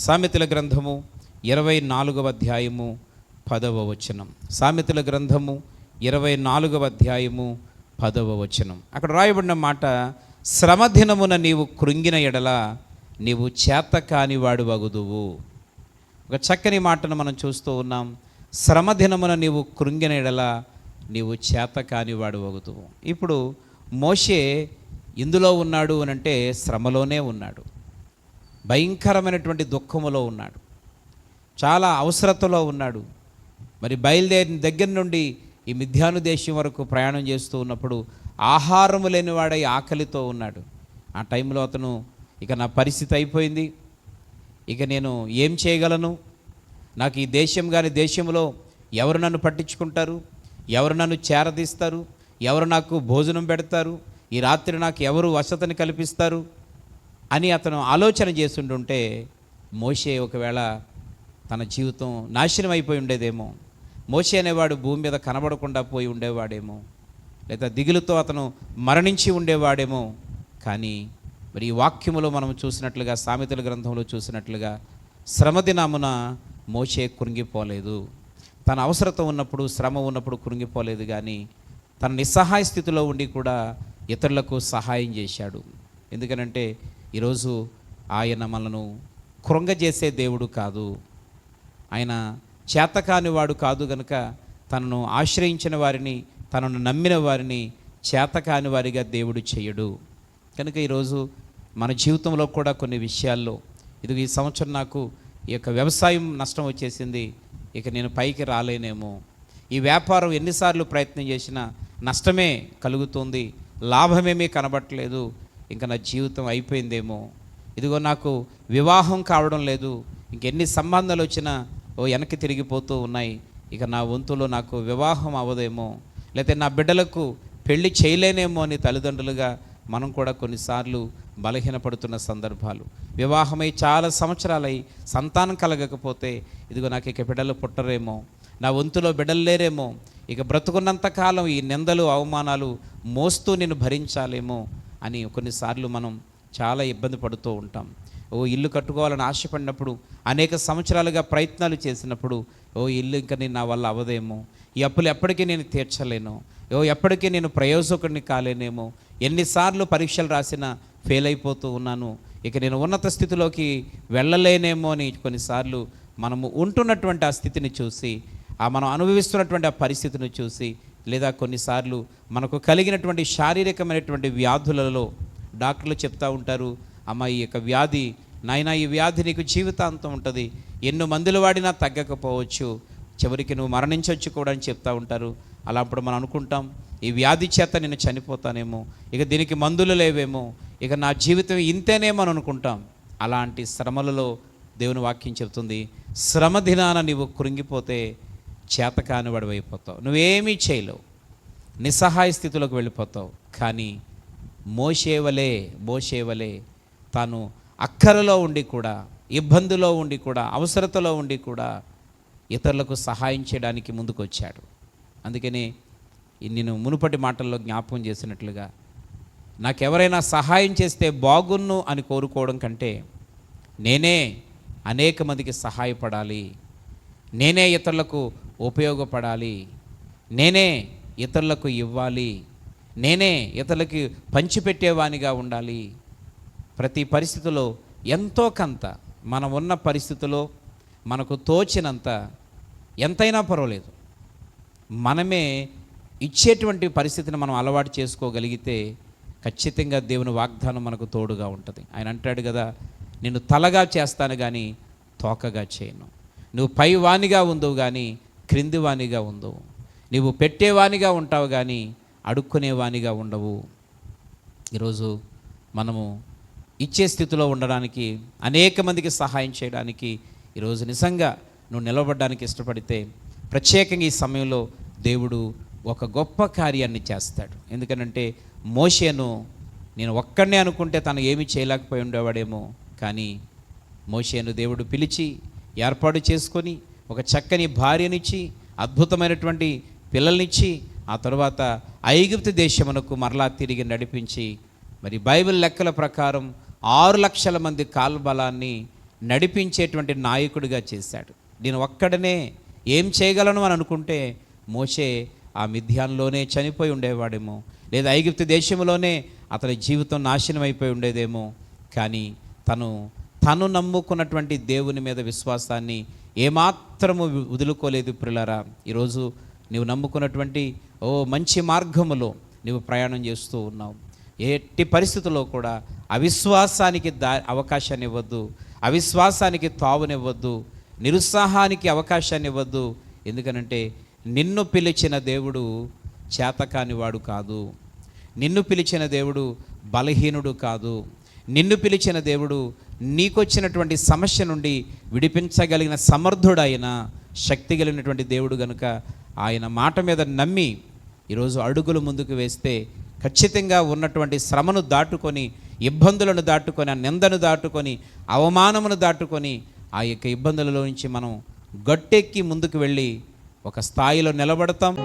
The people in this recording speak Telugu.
సామెతల గ్రంథము 24వ అధ్యాయము 10వ వచనం. సామెతల గ్రంథము 24వ అధ్యాయము 10వ వచనం. అక్కడ రాయబడిన మాట, శ్రమదినమున నీవు కృంగిన ఎడల నీవు చేతకాని వాడు వగుదువు. ఒక చక్కని మాటను మనం చూస్తూ ఉన్నాం. శ్రమదినమున నీవు కృంగిన ఎడల నీవు చేతకాని వాడు వగుదువు. ఇప్పుడు మోషే ఇందులో ఉన్నాడు అనంటే శ్రమలోనే ఉన్నాడు, భయంకరమైనటువంటి దుఃఖములో ఉన్నాడు, చాలా అవసరతలో ఉన్నాడు. మరి బయలుదేరిన దగ్గర నుండి ఈ మిథ్యాను దేశం వరకు ప్రయాణం చేస్తూ ఉన్నప్పుడు ఆహారము లేనివాడై ఆకలితో ఉన్నాడు. ఆ టైంలో అతను, ఇక నా పరిస్థితి అయిపోయింది, ఇక నేను ఏం చేయగలను, నాకు ఈ దేశం కానీ దేశంలో ఎవరు నన్ను పట్టించుకుంటారు, ఎవరు నన్ను చేరదీస్తారు, ఎవరు నాకు భోజనం పెడతారు, ఈ రాత్రి నాకు ఎవరు వసతిని కల్పిస్తారు అని అతను ఆలోచన చేస్తుంటుంటే మోషే ఒకవేళ తన జీవితం నాశనం అయిపోయి ఉండేదేమో, మోషే అనేవాడు భూమి మీద కనబడకుండా పోయి ఉండేవాడేమో, లేదా దిగులుతో అతను మరణించి ఉండేవాడేమో. కానీ మరి ఈ వాక్యములో మనం చూసినట్లుగా, సామెతల గ్రంథంలో చూసినట్లుగా శ్రమదినమున మోషే కృంగిపోలేదు. తన అవసరత ఉన్నప్పుడు, శ్రమ ఉన్నప్పుడు కృంగిపోలేదు, కానీ తన నిస్సహాయ స్థితిలో ఉండి కూడా ఇతరులకు సహాయం చేశాడు. ఎందుకనంటే ఈరోజు ఆయన మనను కృంగజేసే దేవుడు కాదు, ఆయన చేతకాని వాడు కాదు. గనుక తనను ఆశ్రయించిన వారిని, తనను నమ్మిన వారిని చేతకాని వారిగా దేవుడు చేయడు. కనుక ఈరోజు మన జీవితంలో కూడా కొన్ని విషయాల్లో, ఇది ఈ సంవత్సరం నాకు ఈ యొక్క వ్యవసాయం నష్టం వచ్చేసింది, ఇక నేను పైకి రాలేనేమో, ఈ వ్యాపారం ఎన్నిసార్లు ప్రయత్నం చేసినా నష్టమే కలుగుతుంది, లాభమేమీ కనబట్టలేదు, ఇంకా నా జీవితం అయిపోయిందేమో, ఇదిగో నాకు వివాహం కావడం లేదు, ఇంకెన్ని సంబంధాలు వచ్చినా వెనక్కి తిరిగిపోతూ ఉన్నాయి, ఇక నా వంతులో నాకు వివాహం అవ్వదేమో, లేకపోతే నా బిడ్డలకు పెళ్లి చేయలేనేమో అని తల్లిదండ్రులుగా మనం కూడా కొన్నిసార్లు బలహీనపడుతున్న సందర్భాలు. వివాహమై చాలా సంవత్సరాలై సంతానం కలగకపోతే, ఇదిగో నాకు ఇక బిడ్డలు పుట్టరేమో, నా వంతులో బిడ్డలు లేరేమో, ఇక బ్రతుకున్నంతకాలం ఈ నిందలు అవమానాలు మోస్తూ నేను భరించాలేమో అని కొన్నిసార్లు మనం చాలా ఇబ్బంది పడుతూ ఉంటాం. ఇల్లు కట్టుకోవాలని ఆశపడినప్పుడు, అనేక సంవత్సరాలుగా ప్రయత్నాలు చేసినప్పుడు, ఇల్లు ఇంకా నా వల్ల అవ్వదేమో, ఈ అప్పులు ఎప్పటికీ నేను తీర్చలేను, ఎప్పటికీ నేను ప్రయోజకుడిని కాలేనేమో, ఎన్నిసార్లు పరీక్షలు రాసినా ఫెయిల్ అయిపోతూ ఉన్నాను, ఇక నేను ఉన్నత స్థితిలోకి వెళ్ళలేనేమో అని కొన్నిసార్లు మనము ఉంటున్నటువంటి ఆ స్థితిని చూసి, మనం అనుభవిస్తున్నటువంటి ఆ పరిస్థితిని చూసి, లేదా కొన్నిసార్లు మనకు కలిగినటువంటి శారీరకమైనటువంటి వ్యాధులలో డాక్టర్లు చెప్తూ ఉంటారు, అమ్మ ఈ యొక్క వ్యాధి, నాయనా ఈ వ్యాధి నీకు జీవితాంతం ఉంటుంది, ఎన్నో మందులు వాడినా తగ్గకపోవచ్చు, చివరికి నువ్వు మరణించవచ్చు కూడా అని చెప్తూ ఉంటారు. అలాంటి మనం అనుకుంటాం, ఈ వ్యాధి చేత నేను చనిపోతానేమో, ఇక దీనికి మందులు లేవేమో, ఇక నా జీవితం ఇంతేనేమో అని అనుకుంటాం. అలాంటి శ్రమలలో దేవుని వాక్యం చెప్తుంది, శ్రమ దినాన నీవు కృంగిపోతే చేతకాని వాడు అయిపోతావు, నువ్వేమీ చేయలేవు, నిస్సహాయ స్థితిలోకి వెళ్ళిపోతావు. కానీ మోషేవలే తాను అక్కరలో ఉండి కూడా, ఇబ్బందిలో ఉండి కూడా, అవసరతలో ఉండి కూడా ఇతరులకు సహాయం చేయడానికి ముందుకు వచ్చాడు. అందుకని నేను మునుపటి మాటల్లో జ్ఞాపకం చేసినట్లుగా, నాకెవరైనా సహాయం చేస్తే బాగున్ను అని కోరుకోవడం కంటే, నేనే అనేక మందికి సహాయపడాలి, నేనే ఇతరులకు ఉపయోగపడాలి, నేనే ఇతరులకు ఇవ్వాలి, నేనే ఇతరులకి పంచిపెట్టేవానిగా ఉండాలి. ప్రతి పరిస్థితిలో ఎంతో కొంత మనం ఉన్న పరిస్థితిలో మనకు తోచినంత ఎంతైనా పర్వాలేదు మనమే ఇచ్చేటువంటి పరిస్థితిని మనం అలవాటు చేసుకోగలిగితే ఖచ్చితంగా దేవుని వాగ్దానం మనకు తోడుగా ఉంటుంది. ఆయన అంటాడు కదా, నేను తలగా చేస్తాను కానీ తోకగా చేయను, నువ్వు పైవానిగా ఉండవు కానీ క్రిందివానిగా ఉండవు, నువ్వు పెట్టేవానిగా ఉంటావు కానీ అడుక్కునేవానిగా ఉండవు. ఈరోజు మనము ఇచ్చే స్థితిలో ఉండడానికి, అనేక మందికి సహాయం చేయడానికి, ఈరోజు నిజంగా నువ్వు నిలబడడానికి ఇష్టపడితే ప్రత్యేకంగా ఈ సమయంలో దేవుడు ఒక గొప్ప కార్యాన్ని చేస్తాడు. ఎందుకనంటే మోషేను నేను ఒక్కడనే అనుకుంటే తను ఏమీ చేయలేకపోయి ఉండేవాడేమో, కానీ మోషేను దేవుడు పిలిచి ఏర్పాటు చేసుకొని ఒక చక్కని భార్యనిచ్చి, అద్భుతమైనటువంటి పిల్లల్నిచ్చి, ఆ తరువాత ఐగుప్తు దేశమునకు మరలా తిరిగి నడిపించి, మరి బైబిల్ లెక్కల ప్రకారం 6 లక్షల మంది కాల్బలాన్ని నడిపించేటువంటి నాయకుడిగా చేశాడు. నేను ఒక్కడనే ఏం చేయగలను అని అనుకుంటే మోషే ఆ మిథ్యాన్లోనే చనిపోయి ఉండేవాడేమో, లేదా ఐగుప్తు దేశంలోనే అతని జీవితం నాశనం అయిపోయి ఉండేదేమో. కానీ తను నమ్ముకున్నటువంటి దేవుని మీద విశ్వాసాన్ని ఏమాత్రము వదులుకోలేదు. ప్రియులారా, ఈరోజు నీవు నమ్ముకున్నటువంటి మంచి మార్గములో నీవు ప్రయాణం చేస్తూ ఉన్నావు. ఎట్టి పరిస్థితుల్లో కూడా అవిశ్వాసానికి అవకాశాన్ని ఇవ్వద్దు, అవిశ్వాసానికి తావునివ్వద్దు, నిరుత్సాహానికి అవకాశాన్ని ఇవ్వద్దు. ఎందుకనంటే నిన్ను పిలిచిన దేవుడు చేతకానివాడు కాదు, నిన్ను పిలిచిన దేవుడు బలహీనుడు కాదు, నిన్ను పిలిచిన దేవుడు నీకొచ్చినటువంటి సమస్య నుండి విడిపించగలిగిన సమర్థుడైన శక్తి కలిగినటువంటి దేవుడు గనుక ఆయన మాట మీద నమ్మి ఈరోజు అడుగులు ముందుకు వేస్తే ఖచ్చితంగా ఉన్నటువంటి శ్రమను దాటుకొని, ఇబ్బందులను దాటుకొని, ఆ నిందను దాటుకొని, అవమానమును దాటుకొని ఆ యొక్క ఇబ్బందులలో నుంచి మనం గట్టెక్కి ముందుకు వెళ్ళి ఒక స్థాయిలో నిలబడతాం.